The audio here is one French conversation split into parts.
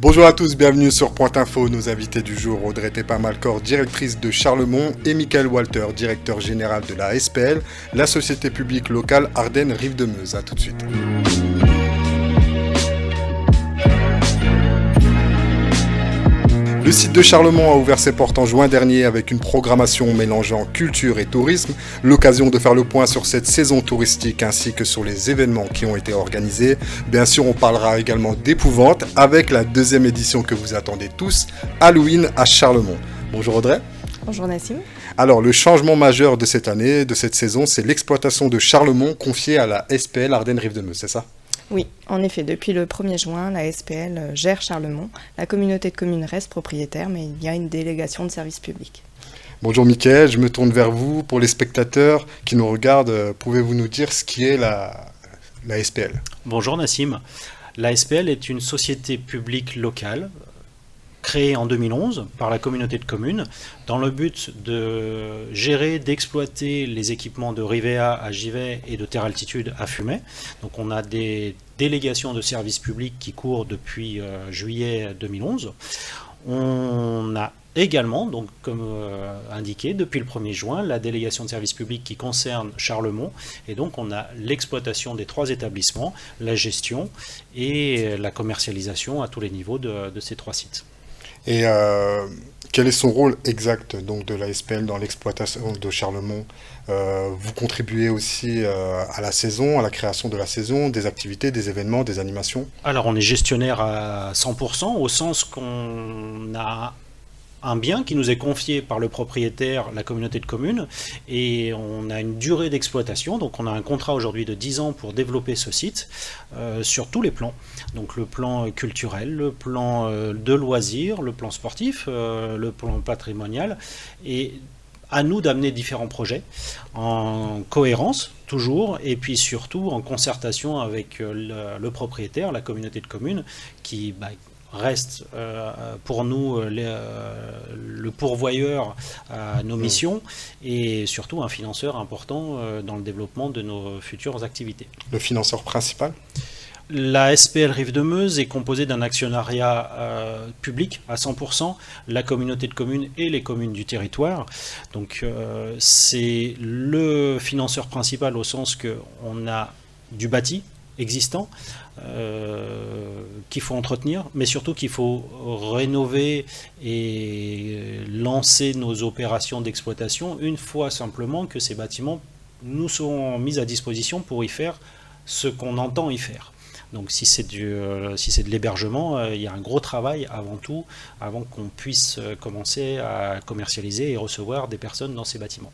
Bonjour à tous, bienvenue sur Point Info. Nos invités du jour, Audrey Tepa-Malcor, directrice de Charlemont, et Michael Walter, directeur général de la SPL, la société publique locale Ardennes Rive de Meuse. A tout de suite. Le site de Charlemont a ouvert ses portes en juin dernier avec une programmation mélangeant culture et tourisme, l'occasion de faire le point sur cette saison touristique ainsi que sur les événements qui ont été organisés. Bien sûr, on parlera également d'épouvante avec la deuxième édition que vous attendez tous, Halloween à Charlemont. Bonjour Audrey. Bonjour Nassim. Alors, le changement majeur de cette année, de cette saison, c'est l'exploitation de Charlemont confiée à la SPL Ardennes Rive de Meuse, c'est ça ? Oui, en effet, depuis le 1er juin, la SPL gère Charlemont. La communauté de communes reste propriétaire, mais il y a une délégation de service public. Bonjour Mickaël, je me tourne vers vous. Pour les spectateurs qui nous regardent, pouvez-vous nous dire ce qu'est la SPL ? Bonjour Nassim. La SPL est une société publique locale créée en 2011 par la communauté de communes dans le but de gérer, d'exploiter les équipements de Rivea à Givet et de Terre Altitude à Fumay. Donc on a des délégations de services publics qui courent depuis juillet 2011. On a également, donc comme indiqué, depuis le 1er juin, la délégation de services publics qui concerne Charlemont. Et donc on a l'exploitation des 3 établissements, la gestion et la commercialisation à tous les niveaux de ces 3 sites. Et quel est son rôle exact donc, de la SPL dans l'exploitation de Charlemont ? Vous contribuez aussi à la saison, à la création de la saison, des activités, des événements, des animations ? Alors on est gestionnaire à 100% au sens qu'on a un bien qui nous est confié par le propriétaire, la communauté de communes, et on a une durée d'exploitation, donc on a un contrat aujourd'hui de 10 ans pour développer ce site sur tous les plans. Donc le plan culturel, le plan de loisirs, le plan sportif, le plan patrimonial, et à nous d'amener différents projets en cohérence toujours, et puis surtout en concertation avec le propriétaire, la communauté de communes, qui reste pour nous le pourvoyeur à nos missions et surtout un financeur important dans le développement de nos futures activités. Le financeur principal ? La SPL Rive de Meuse est composée d'un actionnariat public à 100%, la communauté de communes et les communes du territoire. Donc c'est le financeur principal au sens qu'on a du bâti existant qu'il faut entretenir, mais surtout qu'il faut rénover et lancer nos opérations d'exploitation une fois simplement que ces bâtiments nous seront mis à disposition pour y faire ce qu'on entend y faire. Donc si c'est de l'hébergement, il y a un gros travail avant tout, avant qu'on puisse commencer à commercialiser et recevoir des personnes dans ces bâtiments.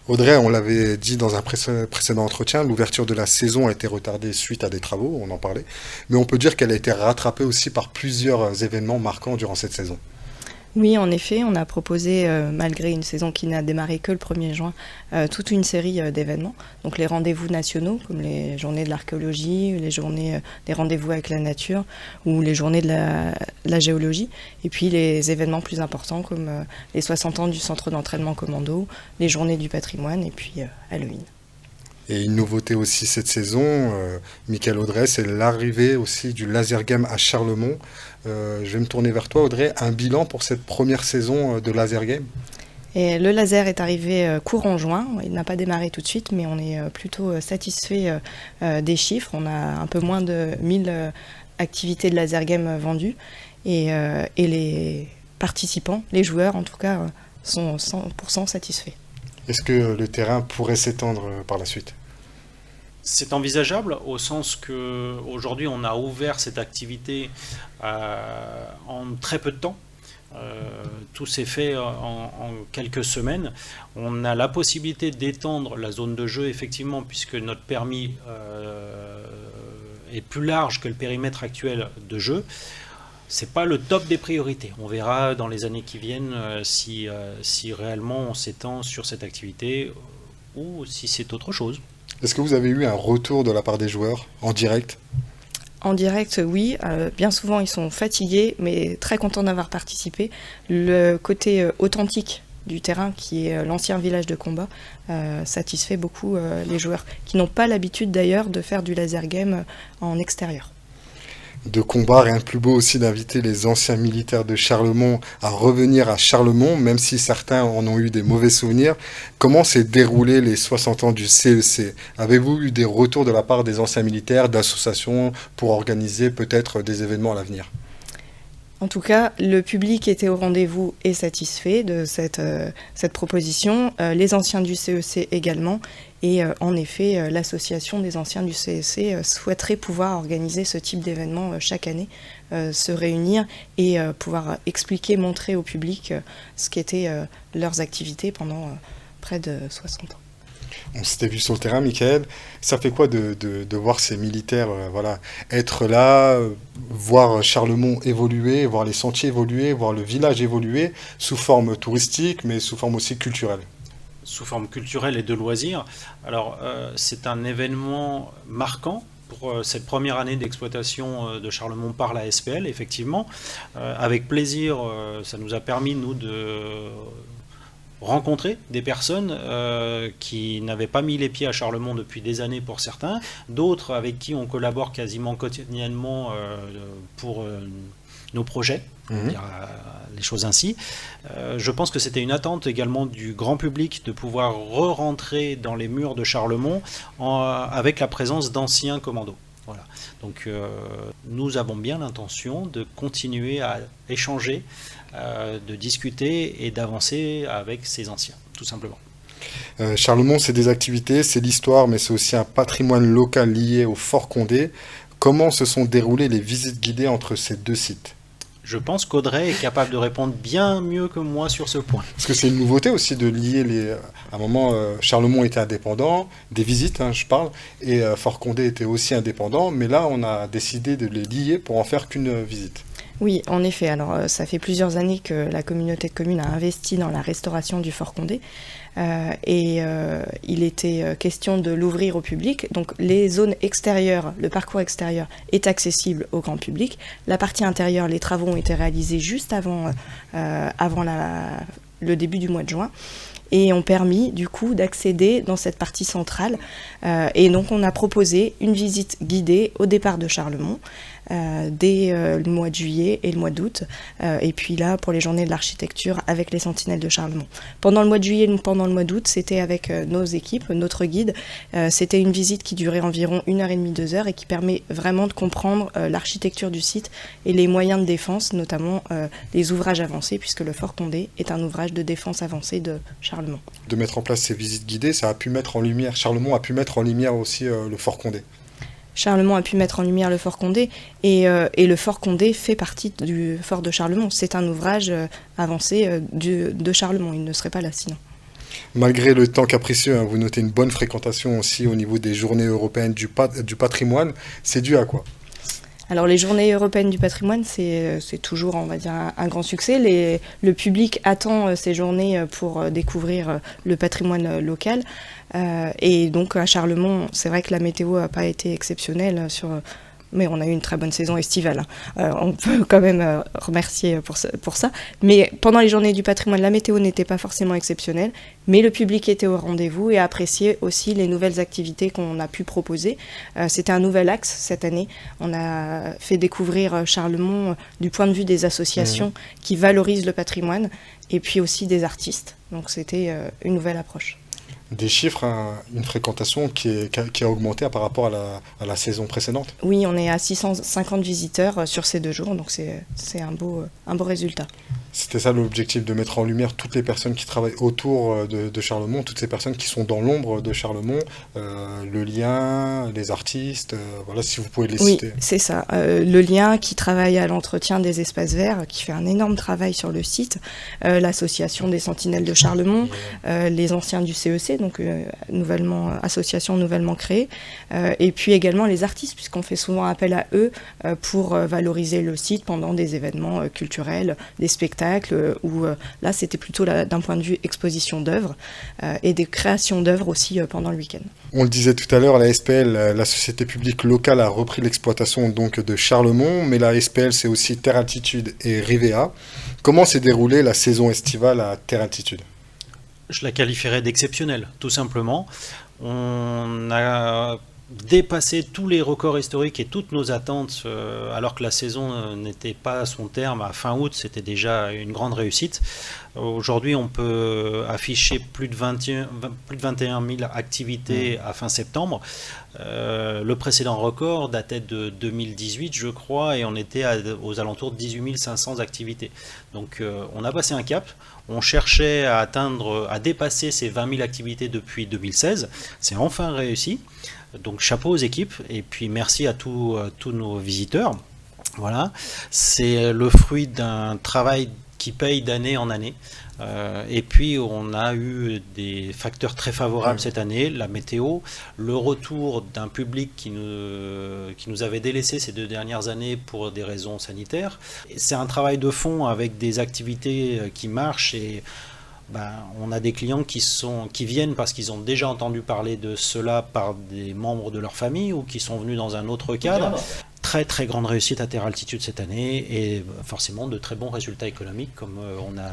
Audrey, on l'avait dit dans un précédent entretien, l'ouverture de la saison a été retardée suite à des travaux, on en parlait, mais on peut dire qu'elle a été rattrapée aussi par plusieurs événements marquants durant cette saison. Oui, en effet, on a proposé, malgré une saison qui n'a démarré que le 1er juin, toute une série d'événements. Donc les rendez-vous nationaux, comme les journées de l'archéologie, les journées des rendez-vous avec la nature, ou les journées de la géologie. Et puis les événements plus importants, comme les 60 ans du centre d'entraînement commando, les journées du patrimoine, et puis Halloween. Et une nouveauté aussi cette saison, Michael Audrey, c'est l'arrivée aussi du laser game à Charlemont. Je vais me tourner vers toi Audrey, un bilan pour cette première saison de laser game ? Et le laser est arrivé courant juin, il n'a pas démarré tout de suite, mais on est plutôt satisfait des chiffres. On a un peu moins de 1000 activités de laser game vendues et les participants, les joueurs en tout cas, sont 100% satisfaits. Est-ce que le terrain pourrait s'étendre par la suite ? C'est envisageable au sens qu'aujourd'hui on a ouvert cette activité en très peu de temps. Tout s'est fait en quelques semaines. On a la possibilité d'étendre la zone de jeu effectivement puisque notre permis est plus large que le périmètre actuel de jeu. C'est pas le top des priorités. On verra dans les années qui viennent si réellement on s'étend sur cette activité ou si c'est autre chose. Est-ce que vous avez eu un retour de la part des joueurs en direct ? En direct, oui. Bien souvent, ils sont fatigués, mais très contents d'avoir participé. Le côté authentique du terrain, qui est l'ancien village de combat, satisfait beaucoup les joueurs, qui n'ont pas l'habitude d'ailleurs de faire du laser game en extérieur. de combat, rien de plus beau aussi d'inviter les anciens militaires de Charlemont à revenir à Charlemont, même si certains en ont eu des mauvais souvenirs. Comment s'est déroulé les 60 ans du CEC? Avez-vous eu des retours de la part des anciens militaires, d'associations, pour organiser peut-être des événements à l'avenir? En tout cas, le public était au rendez-vous et satisfait de cette proposition, les anciens du CEC également, et en effet, l'association des anciens du CEC souhaiterait pouvoir organiser ce type d'événement chaque année, se réunir et pouvoir expliquer, montrer au public ce qu'étaient leurs activités pendant près de 60 ans. On s'était vu sur le terrain, Michael. Ça fait quoi de voir ces militaires voilà, être là, voir Charlemont évoluer, voir les sentiers évoluer, voir le village évoluer, sous forme touristique, mais sous forme aussi culturelle? Sous forme culturelle et de loisirs. Alors, c'est un événement marquant pour cette première année d'exploitation de Charlemont par la SPL, effectivement. Avec plaisir, ça nous a permis, nous, de rencontrer des personnes qui n'avaient pas mis les pieds à Charlemont depuis des années pour certains, d'autres avec qui on collabore quasiment quotidiennement pour nos projets, dire les choses ainsi. Je pense que c'était une attente également du grand public de pouvoir re-rentrer dans les murs de Charlemont avec la présence d'anciens commandos. Voilà. Donc nous avons bien l'intention de continuer à échanger, de discuter et d'avancer avec ces anciens, tout simplement. Charlemont, c'est des activités, c'est l'histoire, mais c'est aussi un patrimoine local lié au Fort Condé. Comment se sont déroulées les visites guidées entre ces deux sites? Je pense qu'Audrey est capable de répondre bien mieux que moi sur ce point. Parce que c'est une nouveauté aussi de lier les... À un moment, Charlemont était indépendant, des visites, je parle, et Fort Condé était aussi indépendant, mais là, on a décidé de les lier pour en faire qu'une visite. Oui, en effet. Alors, ça fait plusieurs années que la communauté de communes a investi dans la restauration du Fort Condé. Il était question de l'ouvrir au public. Donc les zones extérieures, le parcours extérieur est accessible au grand public. La partie intérieure, les travaux ont été réalisés juste avant le début du mois de juin et ont permis du coup d'accéder dans cette partie centrale. Et donc on a proposé une visite guidée au départ de Charlemont dès le mois de juillet et le mois d'août, et puis là pour les journées de l'architecture avec les sentinelles de Charlemont. Pendant le mois de juillet et pendant le mois d'août, c'était avec nos équipes, notre guide. C'était une visite qui durait environ 1h30, 2 heures et qui permet vraiment de comprendre l'architecture du site et les moyens de défense, notamment les ouvrages avancés, puisque le Fort Condé est un ouvrage de défense avancée de Charlemont. De mettre en place ces visites guidées, ça a pu mettre en lumière, Charlemont a pu mettre en lumière aussi le Fort Condé. Charlemont a pu mettre en lumière le Fort Condé et le Fort Condé fait partie du Fort de Charlemont. C'est un ouvrage avancé de Charlemont, il ne serait pas là sinon. Malgré le temps capricieux, vous notez une bonne fréquentation aussi au niveau des journées européennes du patrimoine. C'est dû à quoi? Alors les journées européennes du patrimoine, c'est toujours, on va dire, un grand succès. Le public attend ces journées pour découvrir le patrimoine local. Et donc à Charlemont, c'est vrai que la météo n'a pas été exceptionnelle mais on a eu une très bonne saison estivale. On peut quand même remercier pour ça. Mais pendant les journées du patrimoine, la météo n'était pas forcément exceptionnelle, mais le public était au rendez-vous et appréciait aussi les nouvelles activités qu'on a pu proposer. C'était un nouvel axe cette année. On a fait découvrir Charlemont du point de vue des associations qui valorisent le patrimoine et puis aussi des artistes. Donc c'était une nouvelle approche. Des chiffres, une fréquentation qui a augmenté par rapport à la saison précédente? Oui, on est à 650 visiteurs sur ces 2 jours, donc c'est un beau résultat. C'était ça l'objectif, de mettre en lumière toutes les personnes qui travaillent autour de Charlemont, toutes ces personnes qui sont dans l'ombre de Charlemont, le lien, les artistes, voilà, si vous pouvez les citer. Oui, c'est ça. Le lien qui travaille à l'entretien des espaces verts, qui fait un énorme travail sur le site, l'association des sentinelles de Charlemont, les anciens du CEC, donc association nouvellement créée, et puis également les artistes, puisqu'on fait souvent appel à eux pour valoriser le site pendant des événements culturels, des spectacles, où là c'était plutôt d'un point de vue exposition d'œuvres et des créations d'œuvres aussi pendant le week-end. On le disait tout à l'heure, la SPL, la société publique locale, a repris l'exploitation donc de Charlemont, mais la SPL c'est aussi Terre Altitude et Rivea. Comment s'est déroulée la saison estivale à Terre Altitude? Je la qualifierais d'exceptionnelle, tout simplement. On a dépasser tous les records historiques et toutes nos attentes, alors que la saison n'était pas à son terme à fin août, c'était déjà une grande réussite. Aujourd'hui, on peut afficher plus de 21 000 activités à fin septembre. Le précédent record datait de 2018, je crois, et on était aux alentours de 18 500 activités. Donc on a passé un cap. On cherchait à dépasser ces 20 000 activités depuis 2016. C'est enfin réussi. Donc chapeau aux équipes et puis merci à tous nos visiteurs. Voilà, c'est le fruit d'un travail qui paye d'année en année. Et puis on a eu des facteurs très favorables cette année, la météo, le retour d'un public qui nous avait délaissé ces 2 dernières années pour des raisons sanitaires. C'est un travail de fond avec des activités qui marchent et on a des clients qui viennent parce qu'ils ont déjà entendu parler de cela par des membres de leur famille ou qui sont venus dans un autre cadre. Très très grande réussite à Terre Altitude cette année et forcément de très bons résultats économiques comme on a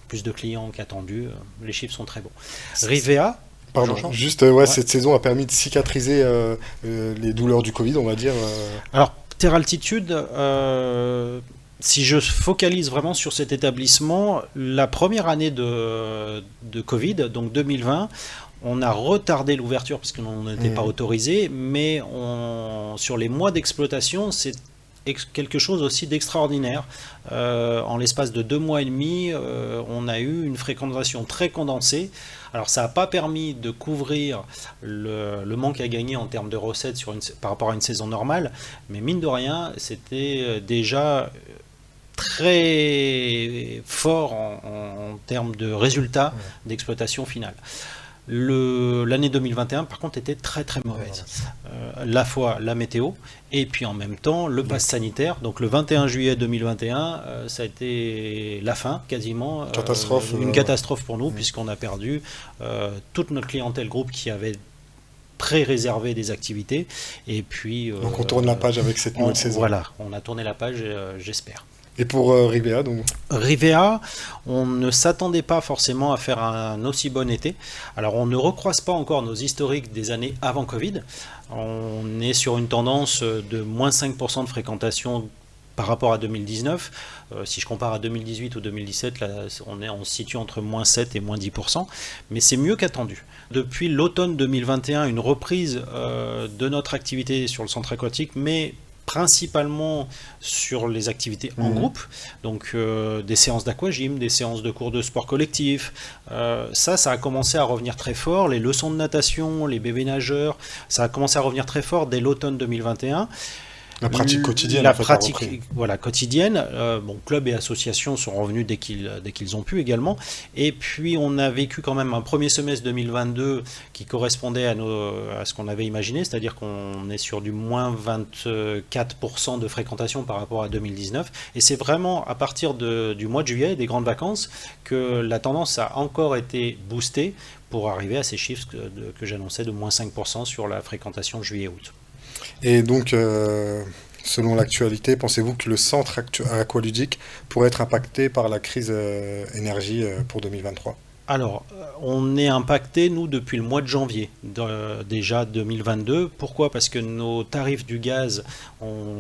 plus de clients qu'attendus, les chiffres sont très bons. Rivea, pardon, cette saison a permis de cicatriser les douleurs du Covid, on va dire. Alors Terre Altitude, si je focalise vraiment sur cet établissement, la première année de Covid, donc 2020, on a retardé l'ouverture parce qu'on n'était pas autorisé, mais sur les mois d'exploitation, c'est quelque chose aussi d'extraordinaire. En l'espace de 2 mois et demi, on a eu une fréquentation très condensée. Alors ça n'a pas permis de couvrir le manque à gagner en termes de recettes par rapport à une saison normale, mais mine de rien, c'était déjà très fort en termes de résultats d'exploitation finale. L'année 2021, par contre, était très très mauvaise. La fois la météo, et puis en même temps le pass sanitaire. Donc le 21 juillet 2021, ça a été la fin quasiment. Une catastrophe pour nous, puisqu'on a perdu toute notre clientèle groupe qui avait pré-réservé des activités. Et puis, donc on tourne la page avec cette nouvelle saison. Voilà, on a tourné la page, j'espère. Et pour Rivea, donc Rivea, on ne s'attendait pas forcément à faire un aussi bon été. Alors on ne recroise pas encore nos historiques des années avant Covid. On est sur une tendance de moins 5% de fréquentation par rapport à 2019. Si je compare à 2018 ou 2017, là, on se situe entre moins 7 et moins 10%. Mais c'est mieux qu'attendu. Depuis l'automne 2021, une reprise de notre activité sur le centre aquatique, mais principalement sur les activités en groupe, donc des séances d'aquagym, des séances de cours de sport collectif. Ça a commencé à revenir très fort. Les leçons de natation, les bébés nageurs, ça a commencé à revenir très fort dès l'automne 2021. La pratique quotidienne. La pratique quotidienne. Clubs et associations sont revenus dès qu'ils ont pu également. Et puis on a vécu quand même un premier semestre 2022 qui correspondait à ce qu'on avait imaginé, c'est-à-dire qu'on est sur du moins 24% de fréquentation par rapport à 2019. Et c'est vraiment à partir du mois de juillet, des grandes vacances, que la tendance a encore été boostée pour arriver à ces chiffres que j'annonçais de moins 5% sur la fréquentation juillet-août. Et donc, selon l'actualité, pensez-vous que le centre aqualudique pourrait être impacté par la crise énergie pour 2023 ? Alors, on est impacté, nous, depuis le mois de janvier, déjà 2022. Pourquoi ? Parce que nos tarifs du gaz ont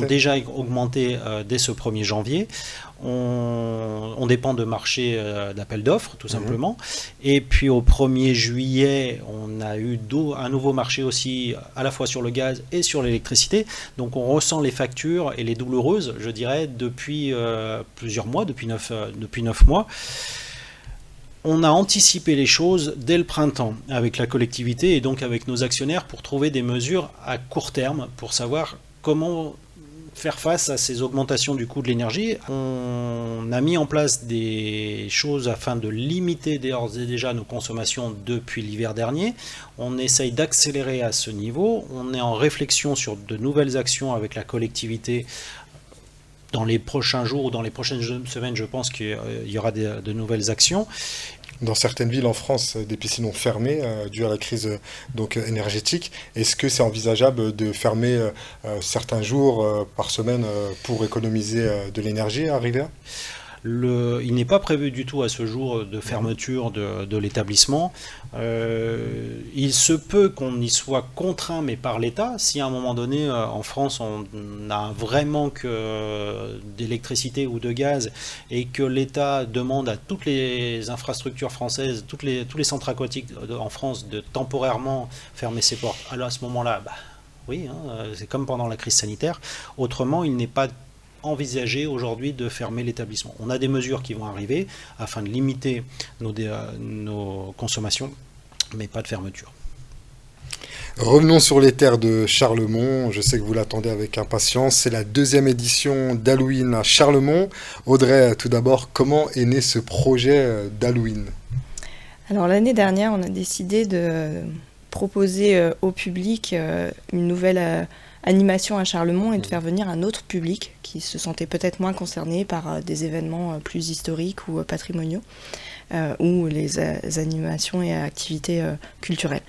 déjà augmenté dès ce 1er janvier. On dépend de marchés d'appel d'offres, tout simplement. Et puis au 1er juillet, on a eu un nouveau marché aussi, à la fois sur le gaz et sur l'électricité. Donc on ressent les factures et les douloureuses, je dirais, depuis plusieurs mois, depuis 9 mois. On a anticipé les choses dès le printemps avec la collectivité et donc avec nos actionnaires pour trouver des mesures à court terme pour savoir comment faire face à ces augmentations du coût de l'énergie. On a mis en place des choses afin de limiter d'ores et déjà nos consommations depuis l'hiver dernier. On essaye d'accélérer à ce niveau. On est en réflexion sur de nouvelles actions avec la collectivité. Dans les prochains jours ou dans les prochaines semaines, je pense qu'il y aura de nouvelles actions. Dans certaines villes en France, des piscines ont fermé dû à la crise énergétique. Est-ce que c'est envisageable de fermer certains jours par semaine pour économiser de l'énergie à Rivea ? Il n'est pas prévu du tout à ce jour de fermeture de l'établissement. Il se peut qu'on y soit contraint, mais par l'État. Si à un moment donné, en France, on a un vrai manque d'électricité ou de gaz et que l'État demande à toutes les infrastructures françaises, tous les centres aquatiques en France de temporairement fermer ses portes, alors à ce moment-là, oui, c'est comme pendant la crise sanitaire. Autrement, il n'est pas envisagé aujourd'hui de fermer l'établissement. On a des mesures qui vont arriver afin de limiter nos consommations, mais pas de fermeture. Revenons sur les terres de Charlemont. Je sais que vous l'attendez avec impatience. C'est la 2e édition d'Halloween à Charlemont. Audrey, tout d'abord, comment est né ce projet d'Halloween ? Alors l'année dernière, on a décidé de proposer au public une nouvelle animation à Charlemont et de faire venir un autre public qui se sentait peut-être moins concerné par des événements plus historiques ou patrimoniaux ou les animations et activités culturelles.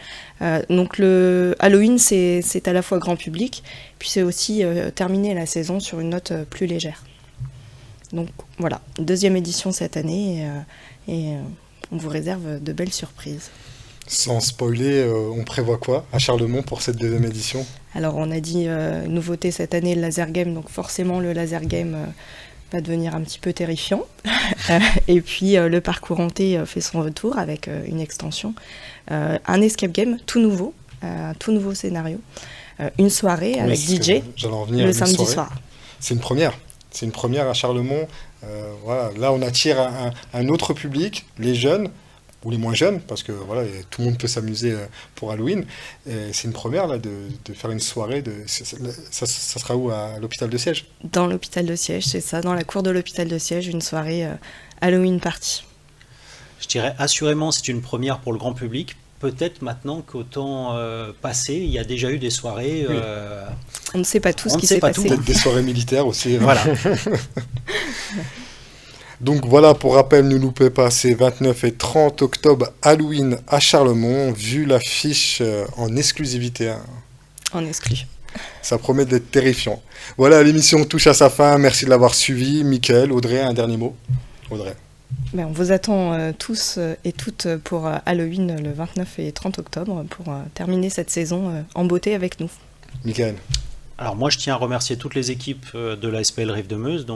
Donc le Halloween, c'est à la fois grand public, puis c'est aussi terminer la saison sur une note plus légère. Donc voilà, 2e édition cette année et on vous réserve de belles surprises. Sans spoiler, on prévoit quoi à Charlemont pour cette 2e édition ? Alors on a dit nouveauté cette année, le laser game, donc forcément le laser game va devenir un petit peu terrifiant. Et puis le parcours hanté fait son retour avec une extension, un escape game tout nouveau scénario, une soirée avec DJ le samedi soir. C'est une première. C'est une première à Charlemont. Voilà. Là, on attire un autre public, les jeunes, ou les moins jeunes, parce que voilà, tout le monde peut s'amuser pour Halloween. Et c'est une première là, de faire une soirée. Ça sera où, à l'hôpital de Siège ? Dans l'hôpital de Siège, c'est ça, dans la cour de l'hôpital de Siège, une soirée Halloween party. Je dirais assurément c'est une première pour le grand public. Peut-être maintenant qu'au temps passé, il y a déjà eu des soirées. Oui. On ne sait pas tout ce qui s'est passé. Peut-être des soirées militaires aussi. Voilà. Donc voilà, pour rappel, ne loupez pas, c'est 29 et 30 octobre, Halloween à Charlemont, vu l'affiche en exclusivité. En exclu. Ça promet d'être terrifiant. Voilà, l'émission touche à sa fin, merci de l'avoir suivi. Mickaël, Audrey, un dernier mot ? Audrey. On vous attend tous et toutes pour Halloween le 29 et 30 octobre pour terminer cette saison en beauté avec nous. Mickaël. Alors moi je tiens à remercier toutes les équipes de la SPL Rive de Meuse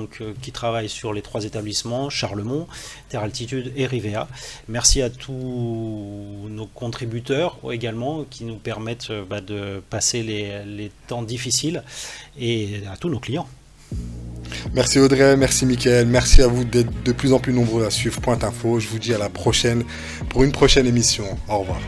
qui travaillent sur les 3 établissements, Charlemont, Terre Altitude et Rivea. Merci à tous nos contributeurs également qui nous permettent de passer les temps difficiles et à tous nos clients. Merci Audrey, merci Mickaël, merci à vous d'être de plus en plus nombreux à suivre Pointe Info. Je vous dis à la prochaine pour une prochaine émission. Au revoir.